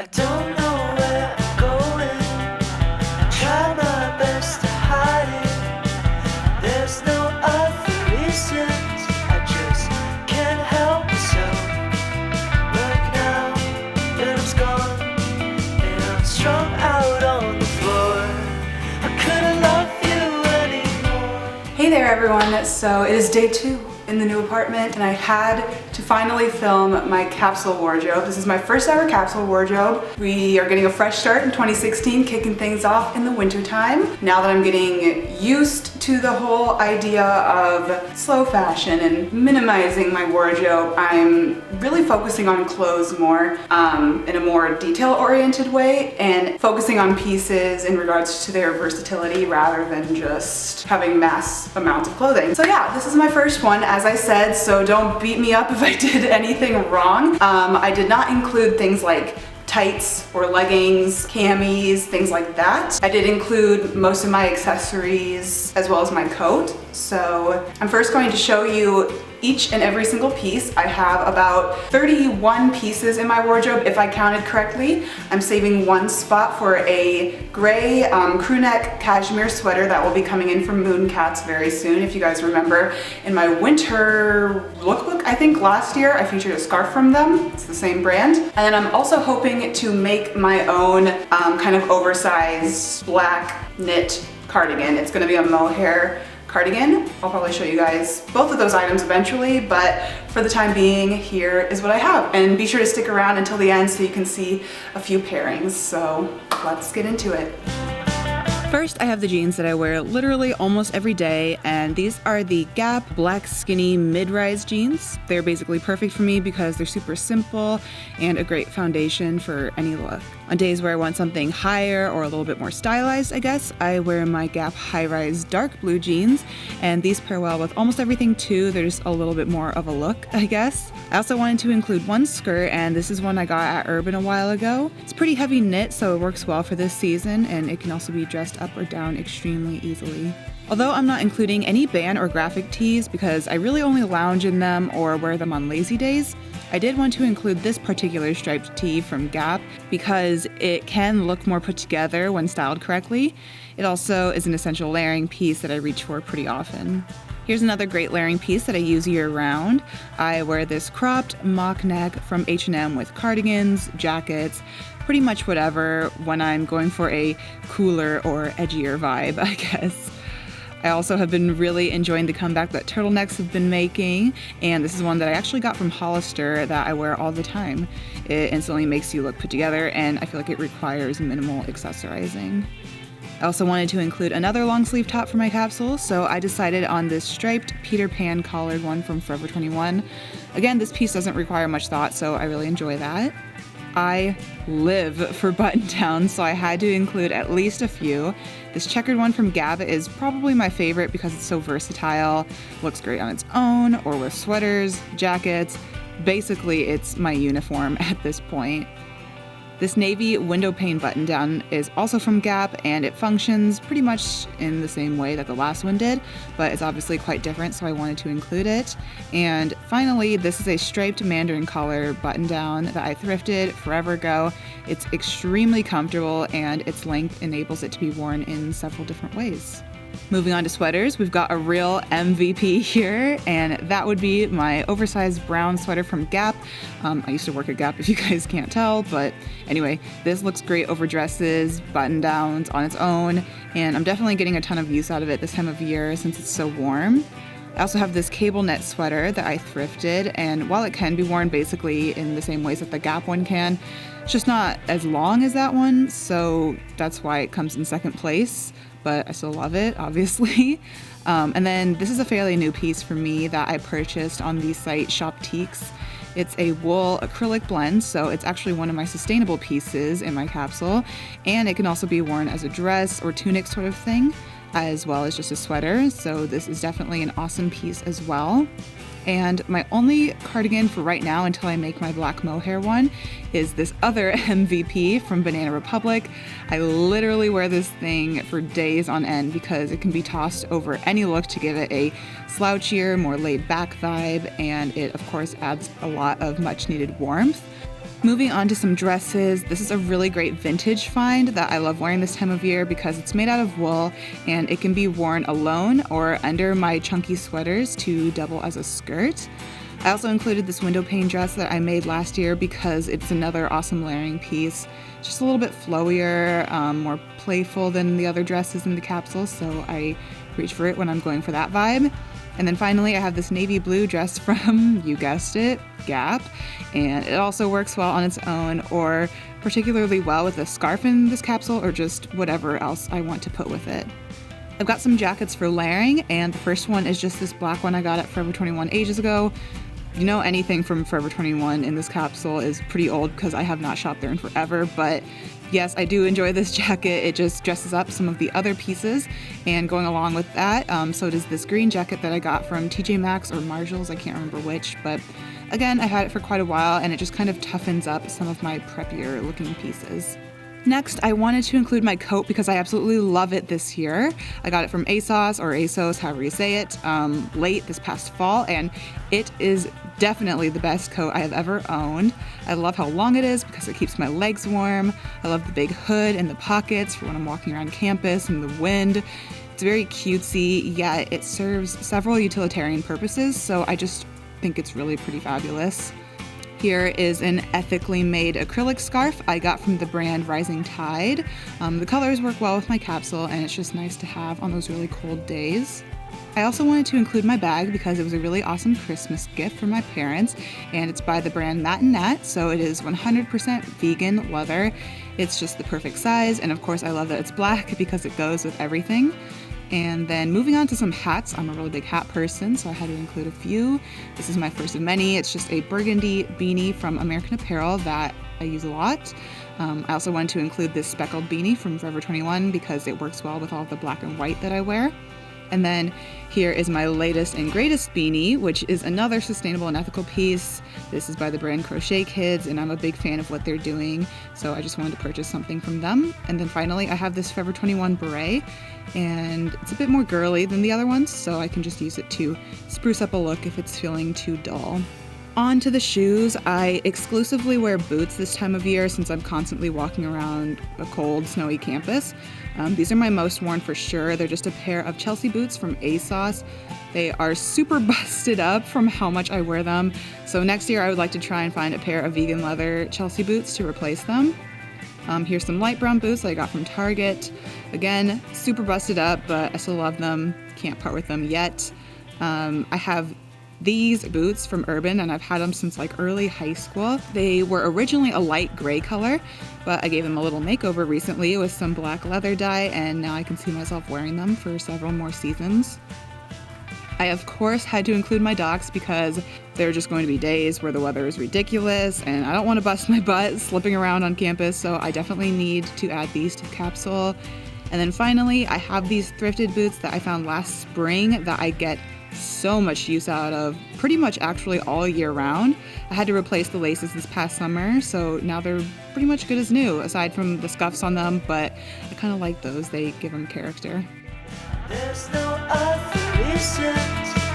I don't know where I'm going. Try my best to hide it. There's no other reasons. I just can't help myself. Look now that I'm gone and I'm strung out on the floor. I couldn't love you anymore. Hey there everyone, so it is day 2 in the new apartment and I had to finally film my capsule wardrobe. This is my first ever capsule wardrobe. We are getting a fresh start in 2016, kicking things off in the winter time. Now that I'm getting used to the whole idea of slow fashion and minimizing my wardrobe, I'm really focusing on clothes more in a more detail-oriented way and focusing on pieces in regards to their versatility rather than just having mass amounts of clothing. So yeah, this is my first one, as I said, so don't beat me up if I did anything wrong. I did not include things like tights or leggings, camis, things like that. I did include most of my accessories as well as my coat. So I'm first going to show you each and every single piece. I have about 31 pieces in my wardrobe if I counted correctly. I'm saving one spot for a gray crew neck cashmere sweater that will be coming in from Mooncats very soon. If you guys remember, in my winter lookbook, I think last year, I featured a scarf from them. It's the same brand. And then I'm also hoping to make my own kind of oversized black knit cardigan. It's gonna be a mohair cardigan. I'll probably show you guys both of those items eventually, but for the time being, here is what I have. And be sure to stick around until the end so you can see a few pairings. So let's get into it. First, I have the jeans that I wear literally almost every day, and these are the Gap black skinny mid-rise jeans. They're basically perfect for me because they're super simple and a great foundation for any look. On days where I want something higher or a little bit more stylized, I guess, I wear my Gap high-rise dark blue jeans, and these pair well with almost everything too. They're just a little bit more of a look, I guess. I also wanted to include one skirt, and this is one I got at Urban a while ago. It's pretty heavy knit, so it works well for this season, and it can also be dressed up or down extremely easily. Although I'm not including any band or graphic tees because I really only lounge in them or wear them on lazy days, I did want to include this particular striped tee from Gap because it can look more put together when styled correctly. It also is an essential layering piece that I reach for pretty often. Here's another great layering piece that I use year-round. I wear this cropped mock neck from H&M with cardigans, jackets, pretty much whatever when I'm going for a cooler or edgier vibe, I guess. I also have been really enjoying the comeback that turtlenecks have been making, and this is one that I actually got from Hollister that I wear all the time. It instantly makes you look put together, and I feel like it requires minimal accessorizing. I also wanted to include another long sleeve top for my capsule, so I decided on this striped Peter Pan collared one from Forever 21. Again, this piece doesn't require much thought, so I really enjoy that. I live for button downs, so I had to include at least a few. This checkered one from Gap is probably my favorite because it's so versatile, looks great on its own or with sweaters, jackets. Basically, it's my uniform at this point. This navy window pane button down is also from Gap, and it functions pretty much in the same way that the last one did, but it's obviously quite different, so I wanted to include it. And finally, this is a striped mandarin collar button down that I thrifted forever ago. It's extremely comfortable, and its length enables it to be worn in several different ways. Moving on to sweaters, we've got a real MVP here, and that would be my oversized brown sweater from Gap. I used to work at Gap if you guys can't tell, but anyway, this looks great over dresses, button downs on its own, and I'm definitely getting a ton of use out of it this time of year since it's so warm. I also have this cable net sweater that I thrifted, and while it can be worn basically in the same ways that the Gap one can, it's just not as long as that one, so that's why it comes in second place. But I still love it, obviously. And then this is a fairly new piece for me that I purchased on the site Shoptiques. It's a wool acrylic blend, so it's actually one of my sustainable pieces in my capsule, and it can also be worn as a dress or tunic sort of thing, as well as just a sweater, so this is definitely an awesome piece as well. And my only cardigan for right now until I make my black mohair one is this other MVP from Banana Republic. I literally wear this thing for days on end because it can be tossed over any look to give it a slouchier, more laid back vibe, and it of course adds a lot of much needed warmth. Moving on to some dresses, this is a really great vintage find that I love wearing this time of year because it's made out of wool and it can be worn alone or under my chunky sweaters to double as a skirt. I also included this window pane dress that I made last year because it's another awesome layering piece. Just a little bit flowier, more playful than the other dresses in the capsule, so I reach for it when I'm going for that vibe. And then finally, I have this navy blue dress from, you guessed it, Gap. And it also works well on its own or particularly well with a scarf in this capsule or just whatever else I want to put with it. I've got some jackets for layering, and the first one is just this black one I got at Forever 21 ages ago. You know, anything from Forever 21 in this capsule is pretty old because I have not shopped there in forever, but yes, I do enjoy this jacket. It just dresses up some of the other pieces, and going along with that, so does this green jacket that I got from TJ Maxx or Marshalls, I can't remember which, but again, I've had it for quite a while and it just kind of toughens up some of my preppier looking pieces. Next, I wanted to include my coat because I absolutely love it this year. I got it from ASOS or ASOS, however you say it, late this past fall, and it is definitely the best coat I have ever owned. I love how long it is because it keeps my legs warm. I love the big hood and the pockets for when I'm walking around campus and the wind. It's very cutesy, yet it serves several utilitarian purposes, so I just think it's really pretty fabulous. Here is an ethically made acrylic scarf I got from the brand Rising Tide. The colors work well with my capsule and it's just nice to have on those really cold days. I also wanted to include my bag because it was a really awesome Christmas gift from my parents, and it's by the brand Matt and Nat, so it is 100% vegan leather. It's just the perfect size, and of course I love that it's black because it goes with everything. And then moving on to some hats, I'm a really big hat person, so I had to include a few. This is my first of many. It's just a burgundy beanie from American Apparel that I use a lot. I also wanted to include this speckled beanie from Forever 21 because it works well with all the black and white that I wear. And then here is my latest and greatest beanie, which is another sustainable and ethical piece. This is by the brand Crochet Kids, and I'm a big fan of what they're doing, so I just wanted to purchase something from them. And then finally, I have this Forever 21 beret, and it's a bit more girly than the other ones, so I can just use it to spruce up a look if it's feeling too dull. On to the shoes. I exclusively wear boots this time of year since I'm constantly walking around a cold, snowy campus. These are my most worn for sure. They're just a pair of Chelsea boots from ASOS. They are super busted up from how much I wear them. So next year I would like to try and find a pair of vegan leather Chelsea boots to replace them. Here's some light brown boots that I got from Target. Again, super busted up, but I still love them. Can't part with them yet. I have these boots from Urban, and I've had them since like early high school. They were originally a light gray color, but I gave them a little makeover recently with some black leather dye, and now I can see myself wearing them for several more seasons. I of course had to include my Docs because there are just going to be days where the weather is ridiculous and I don't want to bust my butt slipping around on campus, so I definitely need to add these to the capsule. And then finally, I have these thrifted boots that I found last spring that I get so much use out of pretty much actually all year round. I had to replace the laces this past summer, so now they're pretty much good as new, aside from the scuffs on them, but I kind of like those. They give them character. There's no other reasons